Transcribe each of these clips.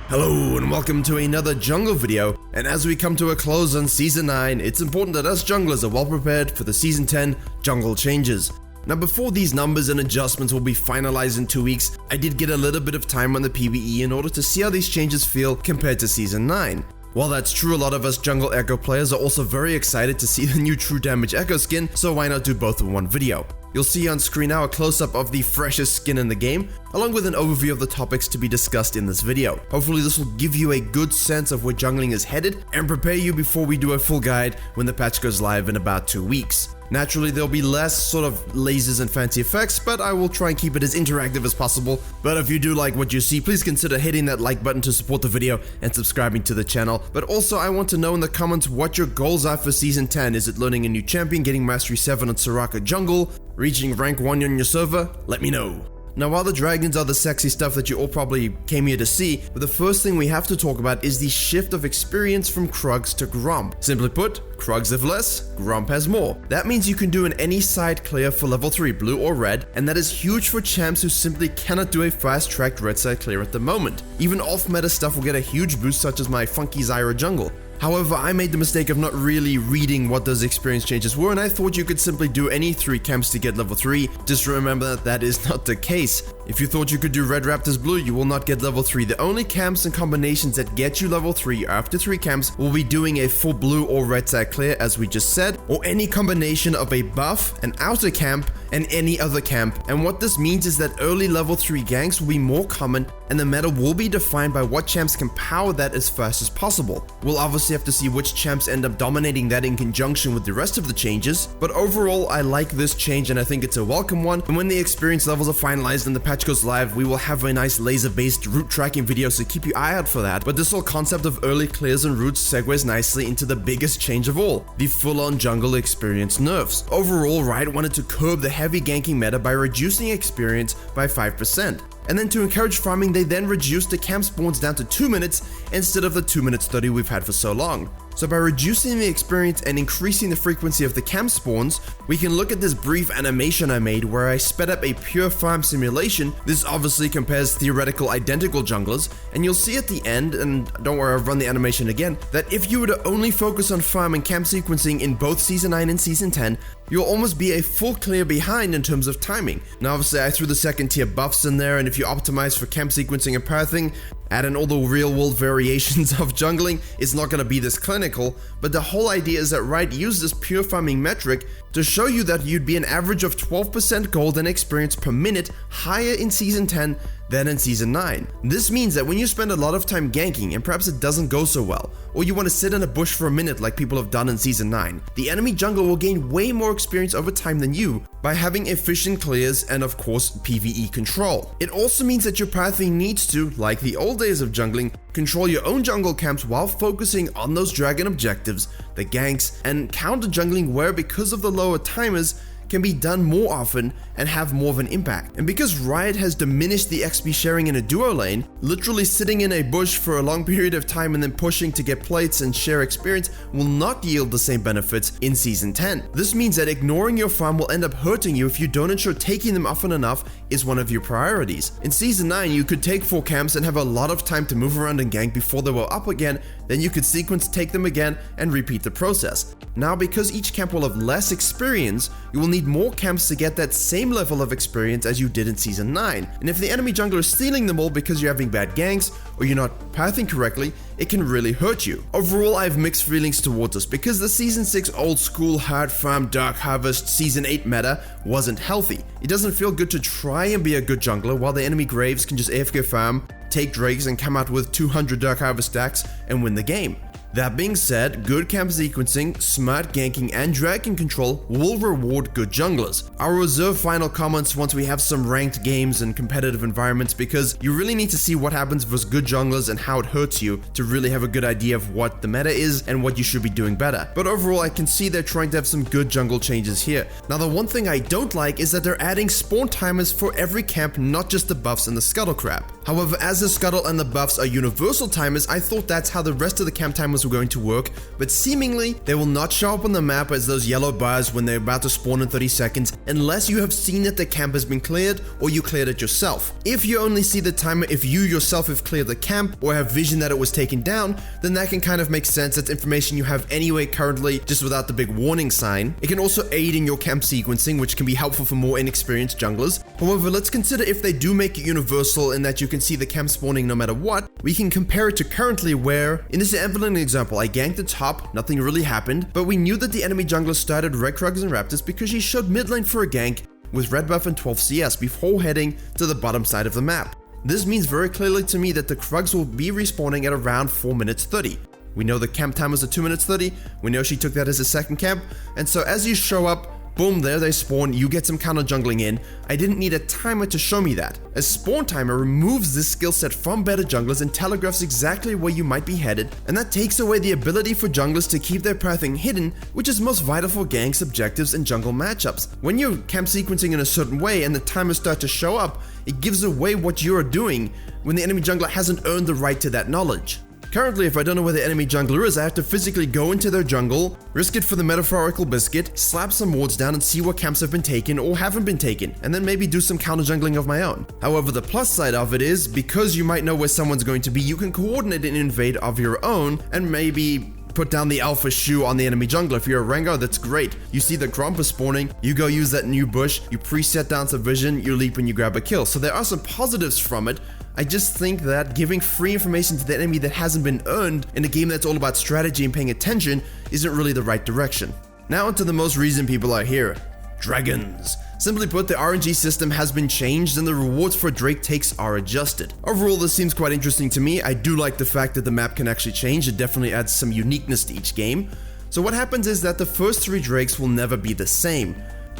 Hello and welcome to another jungle video, and as we come to a close on Season 9, it's important that us junglers are well prepared for the Season 10 jungle changes. Now before these numbers and adjustments will be finalized in 2 weeks, I did get a little bit of time on the PvE in order to see how these changes feel compared to Season 9. While that's true, a lot of us jungle Ekko players are also very excited to see the new True Damage Ekko skin, so why not do both in one video. You'll see on screen now a close-up of the freshest skin in the game, along with an overview of the topics to be discussed in this video. Hopefully this will give you a good sense of where jungling is headed and prepare you before we do a full guide when the patch goes live in about 2 weeks. Naturally, there'll be less sort of lasers and fancy effects, but I will try and keep it as interactive as possible. But if you do like what you see, please consider hitting that like button to support the video and subscribing to the channel. But also, I want to know in the comments what your goals are for Season 10. Is it learning a new champion, getting Mastery 7 on Soraka Jungle, reaching rank 1 on your server? Let me know. Now, while the dragons are the sexy stuff that you all probably came here to see, but the first thing we have to talk about is the shift of experience from Krugs to Gromp. Simply put, Krugs have less, Gromp has more. That means you can do an any side clear for level 3 blue or red, and that is huge for champs who simply cannot do a fast-tracked red side clear at the moment. Even off-meta stuff will get a huge boost, such as my funky Zyra jungle. However, I made the mistake of not really reading what those experience changes were, and I thought you could simply do any 3 camps to get level 3. Just remember that that is not the case. If you thought you could do red raptors blue, you will not get level 3. The only camps and combinations that get you level 3 after 3 camps will be doing a full blue or red side clear, as we just said, or any combination of a buff, an outer camp, and any other camp. And what this means is that early level 3 ganks will be more common, and the meta will be defined by what champs can power that as fast as possible. We'll obviously have to see which champs end up dominating that in conjunction with the rest of the changes, but overall I like this change and I think it's a welcome one. And when the experience levels are finalized and the patch goes live, we will have a nice laser based route tracking video, so keep your eye out for that. But this whole concept of early clears and routes segues nicely into the biggest change of all, the full on jungle experience nerfs. Overall, Riot wanted to curb the heavy ganking meta by reducing experience by 5%. And then to encourage farming, they then reduced the camp spawns down to 2 minutes instead of the 2 minutes 30 we've had for so long. So by reducing the experience and increasing the frequency of the camp spawns, we can look at this brief animation I made where I sped up a pure farm simulation. This obviously compares theoretical identical junglers, and you'll see at the end, and don't worry, I've run the animation again, that if you were to only focus on farm and camp sequencing in both Season 9 and Season 10, you'll almost be a full clear behind in terms of timing. Now obviously I threw the second tier buffs in there, and if you optimize for camp sequencing and pathing, add in all the real world variations of jungling, it's not going to be this clinical, but the whole idea is that Riot used this pure farming metric to show you that you'd be an average of 12% gold and experience per minute higher in Season 10 than in Season 9. This means that when you spend a lot of time ganking and perhaps it doesn't go so well, or you want to sit in a bush for a minute like people have done in Season 9, the enemy jungle will gain way more experience over time than you by having efficient clears and of course PvE control. It also means that your pathing needs to, like the old days of jungling, control your own jungle camps while focusing on those dragon objectives, the ganks, and counter jungling where, because of the lower timers, can be done more often and have more of an impact. And because Riot has diminished the XP sharing in a duo lane, literally sitting in a bush for a long period of time and then pushing to get plates and share experience will not yield the same benefits in Season 10. This means that ignoring your farm will end up hurting you if you don't ensure taking them often enough is one of your priorities. In Season 9, you could take 4 camps and have a lot of time to move around and gank before they were up again, then you could sequence, take them again, and repeat the process. Now, because each camp will have less experience, you will need more camps to get that same level of experience as you did in Season 9. And if the enemy jungler is stealing them all because you're having bad ganks, or you're not pathing correctly, it can really hurt you. Overall, I have mixed feelings towards this because the Season 6 old school hard farm dark harvest Season 8 meta wasn't healthy. It doesn't feel good to try and be a good jungler while the enemy Graves can just AFK farm, take drakes, and come out with 200 dark harvest stacks and win the game. That being said, good camp sequencing, smart ganking, and dragon control will reward good junglers. I'll reserve final comments once we have some ranked games and competitive environments, because you really need to see what happens versus good junglers and how it hurts you to really have a good idea of what the meta is and what you should be doing better. But overall, I can see they're trying to have some good jungle changes here. Now, the one thing I don't like is that they're adding spawn timers for every camp, not just the buffs and the scuttle crap. However, as the scuttle and the buffs are universal timers, I thought that's how the rest of the camp timers also going to work, but seemingly they will not show up on the map as those yellow bars when they're about to spawn in 30 seconds unless you have seen that the camp has been cleared or you cleared it yourself. If you only see the timer if you yourself have cleared the camp or have vision that it was taken down, then that can kind of make sense. That's information you have anyway currently, just without the big warning sign. It can also aid in your camp sequencing, which can be helpful for more inexperienced junglers. However, let's consider if they do make it universal in that you can see the camp spawning no matter what. We can compare it to currently where, in this Evelyn example, I ganked the top, nothing really happened, but we knew that the enemy jungler started Red Krugs and Raptors because she showed mid lane for a gank with red buff and 12 CS before heading to the bottom side of the map. This means very clearly to me that the Krugs will be respawning at around 4 minutes 30. We know the camp time was at 2 minutes 30, we know she took that as a second camp, and so as you show up, boom, there they spawn, you get some counter jungling in. I didn't need a timer to show me that. A spawn timer removes this skill set from better junglers and telegraphs exactly where you might be headed, and that takes away the ability for junglers to keep their pathing hidden, which is most vital for ganks, objectives, and jungle matchups. When you're camp sequencing in a certain way and the timers start to show up, it gives away what you're doing when the enemy jungler hasn't earned the right to that knowledge. Currently, if I don't know where the enemy jungler is, I have to physically go into their jungle, risk it for the metaphorical biscuit, slap some wards down and see what camps have been taken or haven't been taken, and then maybe do some counter jungling of my own. However, the plus side of it is, because you might know where someone's going to be, you can coordinate an invade of your own and maybe put down the alpha shoe on the enemy jungler. If you're a Rengar, that's great. You see the Gromp is spawning, you go use that new bush, you preset down some vision, you leap and you grab a kill. So there are some positives from it. I just think that giving free information to the enemy that hasn't been earned in a game that's all about strategy and paying attention isn't really the right direction. Now onto the most reason people are here. Dragons. Simply put, the RNG system has been changed and the rewards for Drake takes are adjusted. Overall, this seems quite interesting to me. I do like the fact that the map can actually change. It definitely adds some uniqueness to each game. So what happens is that the first 3 Drakes will never be the same.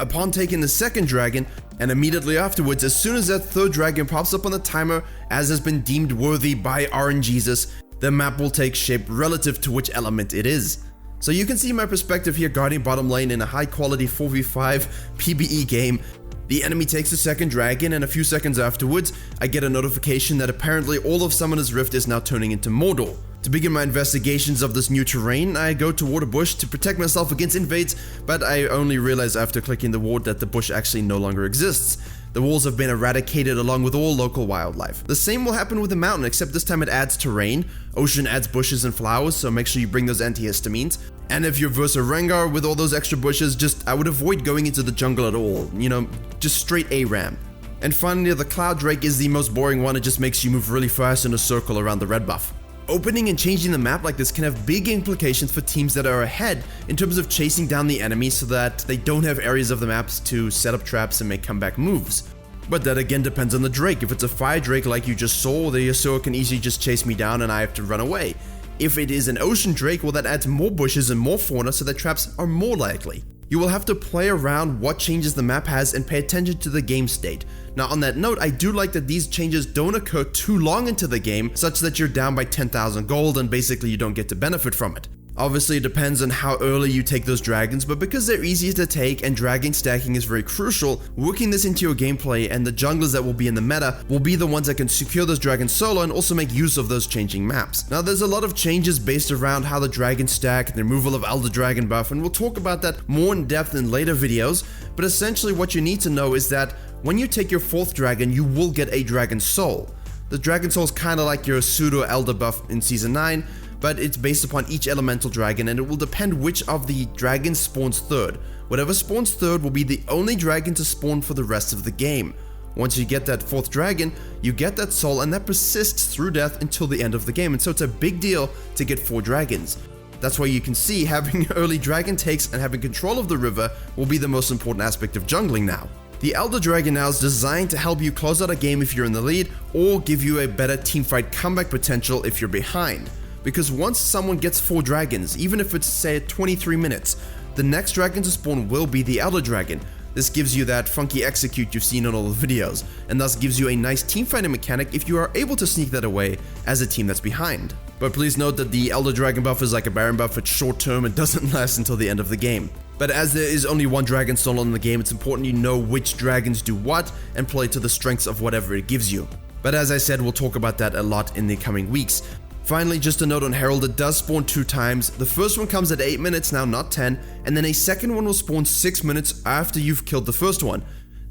Upon taking the second dragon, and immediately afterwards, as soon as that third dragon pops up on the timer, as has been deemed worthy by RNGesus, the map will take shape relative to which element it is. So you can see my perspective here guarding bottom lane in a high quality 4v5 PBE game. The enemy takes the second dragon and a few seconds afterwards, I get a notification that apparently all of Summoner's Rift is now turning into Mordor. To begin my investigations of this new terrain, I go toward a bush to protect myself against invades, but I only realize after clicking the ward that the bush actually no longer exists. The walls have been eradicated along with all local wildlife. The same will happen with the mountain, except this time it adds terrain. Ocean adds bushes and flowers, so make sure you bring those antihistamines. And if you're versus Rengar with all those extra bushes, I would avoid going into the jungle at all. You know, just straight ARAM. And finally, the Cloud Drake is the most boring one. It just makes you move really fast in a circle around the red buff. Opening and changing the map like this can have big implications for teams that are ahead in terms of chasing down the enemy so that they don't have areas of the maps to set up traps and make comeback moves. But that again depends on the Drake. If it's a Fire Drake like you just saw, the Yasuo can easily just chase me down and I have to run away. If it is an Ocean Drake, well, that adds more bushes and more fauna, so that traps are more likely. You will have to play around what changes the map has and pay attention to the game state. Now on that note, I do like that these changes don't occur too long into the game, such that you're down by 10,000 gold and basically you don't get to benefit from it. Obviously it depends on how early you take those dragons, but because they're easy to take and dragon stacking is very crucial, working this into your gameplay and the junglers that will be in the meta will be the ones that can secure those dragons solo and also make use of those changing maps. Now there's a lot of changes based around how the dragons stack and the removal of Elder Dragon buff, and we'll talk about that more in depth in later videos, but essentially what you need to know is that when you take your 4th dragon, you will get a dragon soul. The dragon soul is kind of like your pseudo elder buff in season 9, but it's based upon each elemental dragon and it will depend which of the dragons spawns third. Whatever spawns third will be the only dragon to spawn for the rest of the game. Once you get that 4th dragon, you get that soul and that persists through death until the end of the game, and so it's a big deal to get 4 dragons. That's why you can see having early dragon takes and having control of the river will be the most important aspect of jungling now. The Elder Dragon now is designed to help you close out a game if you're in the lead or give you a better teamfight comeback potential if you're behind. Because once someone gets 4 dragons, even if it's say 23 minutes, the next dragon to spawn will be the Elder Dragon. This gives you that funky execute you've seen in all the videos, and thus gives you a nice teamfighting mechanic if you are able to sneak that away as a team that's behind. But please note that the Elder Dragon buff is like a Baron buff, it's short term and doesn't last until the end of the game. But as there is only one dragon solo in the game, it's important you know which dragons do what and play to the strengths of whatever it gives you. But as I said, we'll talk about that a lot in the coming weeks. Finally, just a note on Herald, it does spawn 2 times. The first one comes at 8 minutes now, not 10, and then a second one will spawn 6 minutes after you've killed the first one.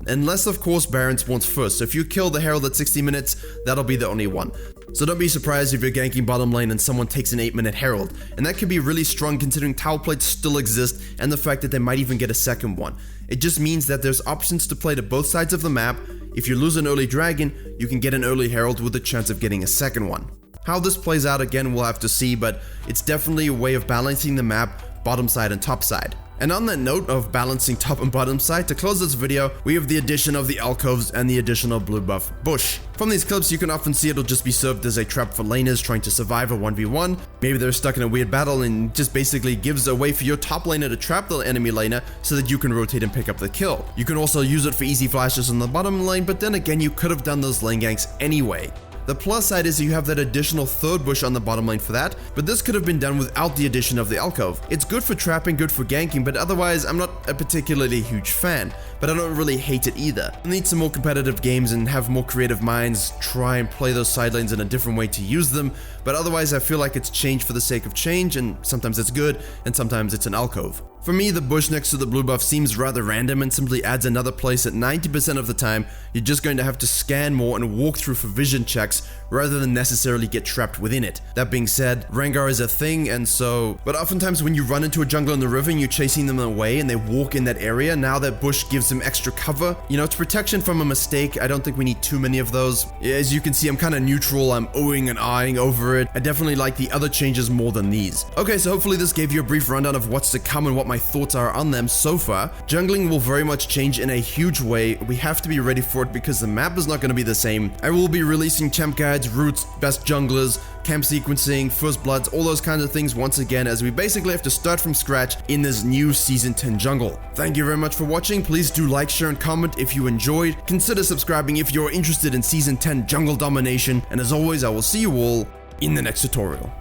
Unless, of course, Baron spawns first. So if you kill the Herald at 60 minutes, that'll be the only one. So don't be surprised if you're ganking bottom lane and someone takes an 8-minute Herald. And that could be really strong considering tower plates still exist and the fact that they might even get a second one. It just means that there's options to play to both sides of the map. If you lose an early dragon, you can get an early Herald with a chance of getting a second one. How this plays out again we'll have to see, but it's definitely a way of balancing the map, bottom side and top side. And on that note of balancing top and bottom side, to close this video, we have the addition of the Alcoves and the additional blue buff bush. From these clips, you can often see it'll just be served as a trap for laners trying to survive a 1v1. Maybe they're stuck in a weird battle and just basically gives a way for your top laner to trap the enemy laner so that you can rotate and pick up the kill. You can also use it for easy flashes on the bottom lane, but then again, you could have done those lane ganks anyway. The plus side is you have that additional third bush on the bottom lane for that, but this could have been done without the addition of the Alcove. It's good for trapping, good for ganking, but otherwise I'm not a particularly huge fan, but I don't really hate it either. I need some more competitive games and have more creative minds try and play those side lanes in a different way to use them, but otherwise I feel like it's change for the sake of change, and sometimes it's good and sometimes it's an Alcove. For me, the bush next to the blue buff seems rather random and simply adds another place that 90% of the time you're just going to have to scan more and walk through for vision checks rather than necessarily get trapped within it. That being said, Rengar is a thing, and so... But oftentimes when you run into a jungler in the river and you're chasing them away and they walk in that area, now that bush gives them extra cover. You know, it's protection from a mistake. I don't think we need too many of those. As you can see, I'm kind of neutral. I'm oohing and eyeing over it. I definitely like the other changes more than these. Okay, so hopefully this gave you a brief rundown of what's to come and what my thoughts are on them so far. Jungling will very much change in a huge way. We have to be ready for it because the map is not going to be the same. I will be releasing champ guides, routes, best junglers, camp sequencing, first bloods, all those kinds of things once again, as we basically have to start from scratch in this new Season 10 jungle. Thank you very much for watching. Please do like, share, and comment if you enjoyed. Consider subscribing if you're interested in Season 10 jungle domination. And as always, I will see you all in the next tutorial.